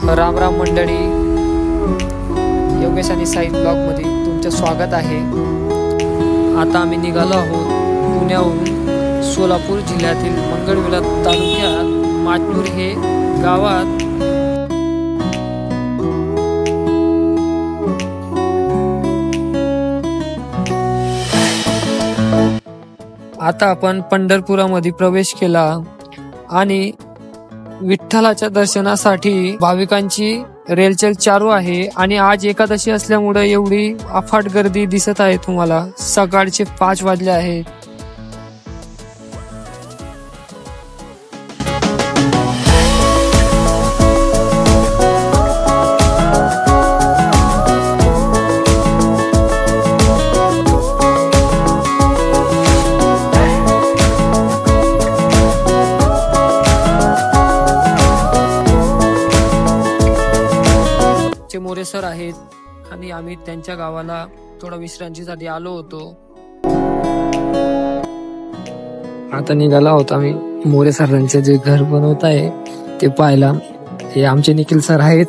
राम राम मंडळी, योगेश आणि साई ब्लॉग मध्ये तुमचं स्वागत आहे। आता आम्ही निघालो आहोत पुण्याहून सोलापूर जिल्ह्यातील मंगळवेढा तालुक्यात माटनूर हे गावात। आता आपण पंढरपुरामध्ये प्रवेश केला आणि विठ्ठलाच्या दर्शनासाठी भाविकांची रेलचेल चालू आहे आणि आज एकादशी असल्यामुळे एवढी अफाट गर्दी दिसत आहे तुम्हाला। सकाळचे 5 वाजले आहेत। मोरे सर आहेत आणि आम्ही त्यांच्या गावाला थोडा विश्रांतीसाठी आलो होतो। आता निघाला होता आम्ही मोरे सरांचे जे घर बनवत आहे ते पाहायला। हे आमचे निखिल सर आहेत।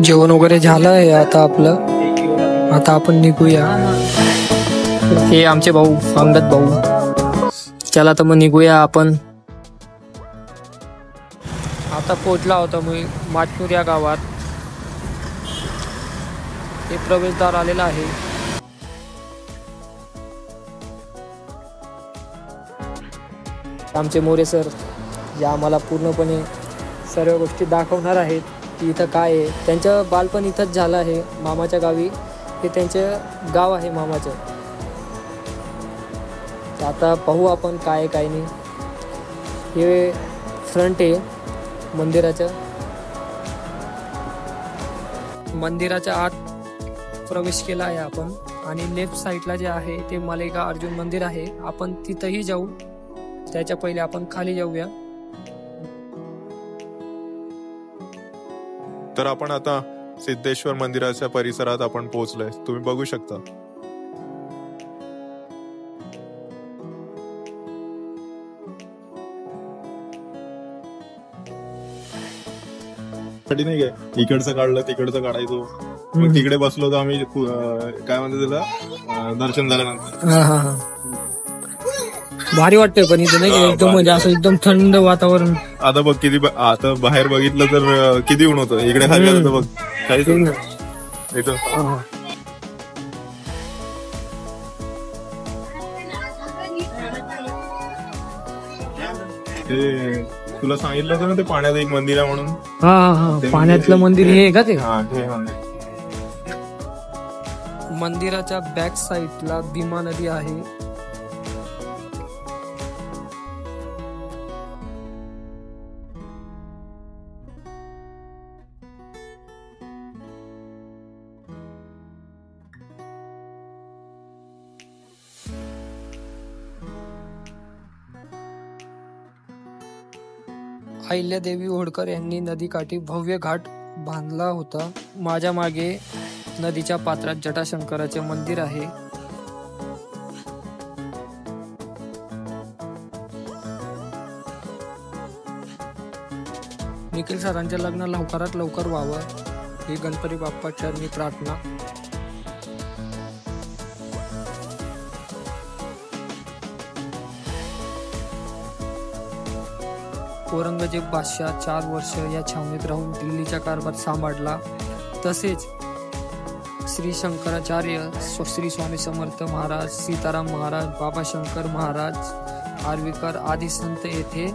जेवण वगैरे झालं आहे आता आपलं। आता आपण निघूया। हे आमचे भाऊ अंगद भाऊ। चला तर मग निघूया आपण। आता पोहोचला होता मी माटनूर या गावात। हे प्रवेशद्वार आलेला आहे। आमचे मोरे सर जे आम्हाला पूर्णपणे सर्व गोष्टी दाखवणार आहेत की इथं काय आहे। त्यांचं बालपण इथंच झालं आहे मामाच्या गावी। हे त्यांचं गाव आहे मामाचं। आता पाहू आपण काय काय नाही। हे फ्रंट आहे मंदिराच्या आत प्रवेश केला आहे आपण आणि लेफ्ट साइडला जे आहे ते मल्लिकार्जुन मंदिर आहे। आपण तिथंही जाऊ, त्याच्या पहिले आपण खाली जाऊया। तर आपण आता सिद्धेश्वर मंदिराच्या परिसरात आपण पोहोचलोय, तुम्ही बघू शकता। नाही काय इकडचं काढलं तिकडचं काढायचो, मग तिकडे बसलो तर आम्ही काय म्हणतो त्याला दर्शन झाल्यानंतर भारी वाटतंय। पण इथं नाही एकदम म्हणजे असं एकदम थंड वातावरण। आता बघ किती, आता बाहेर बघितलं तर किती ऊन होतं, इकडे खाली आलं तर बघ काहीच इथं। तुला सांगितलं होतं ना ते पाण्यात एक मंदिर आहे म्हणून। हा पाण्यातलं मंदिर हे का ते? मंदिराच्या बॅक साइडला भीमा नदी आहे। अहिल्यादेवी होळकर यांनी नदीकाठी भव्य घाट बांधला होता। माझ्या मागे नदीच्या पात्रात जटाशंकराचे मंदिर आहे। निखिल सरांचे लग्न लवकरात लवकर व्हावं ही गणपती बाप्पा चरणी प्रार्थना। औरंगजेब बादशाह 4 वर्ष या छावणीत राहून दिल्लीचा कारभार सांभाळला। तसेच श्री शंकराचार्य, श्री स्वामी समर्थ महाराज, सीताराम महाराज, बाबा शंकर महाराज, आर्वीकर आदी संत येथे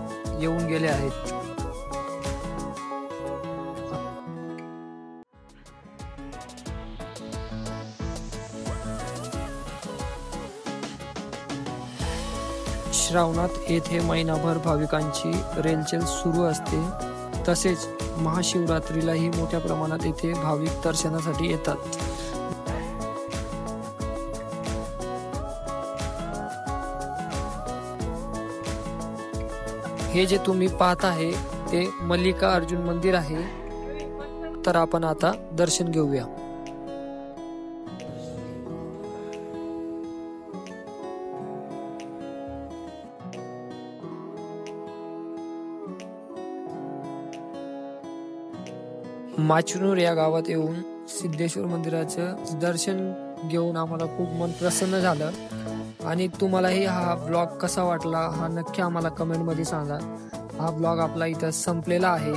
येऊन गेले आहेत। श्रावणात येथे महिनाभर भाविकांची रेलचेल सुरू असते। तसेच महाशिवरात्रीलाही मोठ्या प्रमाणात येथे भाविक दर्शनासाठी येतात। हे जे तुम्ही पाहत आहे ते मल्लिकार्जुन मंदिर आहे। तर आपण आता दर्शन घेऊया। माचनूर या गावात येऊन सिद्धेश्वर मंदिराचं दर्शन घेऊन आम्हाला खूप मन प्रसन्न झालं. आणि तुम्हालाही हा ब्लॉग कसा वाटला हा नक्की आम्हाला कमेंटमध्ये सांगा. हा ब्लॉग आपला इथं संपलेला आहे.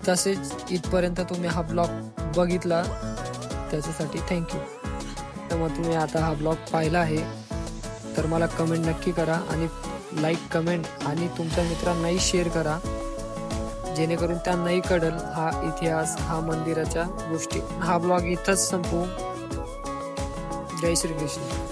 तसेच इथपर्यंत तुम्ही हा ब्लॉग बघितला त्याच्यासाठी थँक्यू. तर मग तुम्ही आता हा ब्लॉग पाहिला आहे तर मला कमेंट नक्की करा आणि लाईक कमेंट आणि तुमच्या मित्रांनाही शेअर करा, जेणेकरून त्यांनाही कळेल हा इतिहास, हा मंदिराच्या गोष्टी. हा ब्लॉग इथंच संपवू. जय श्री कृष्ण.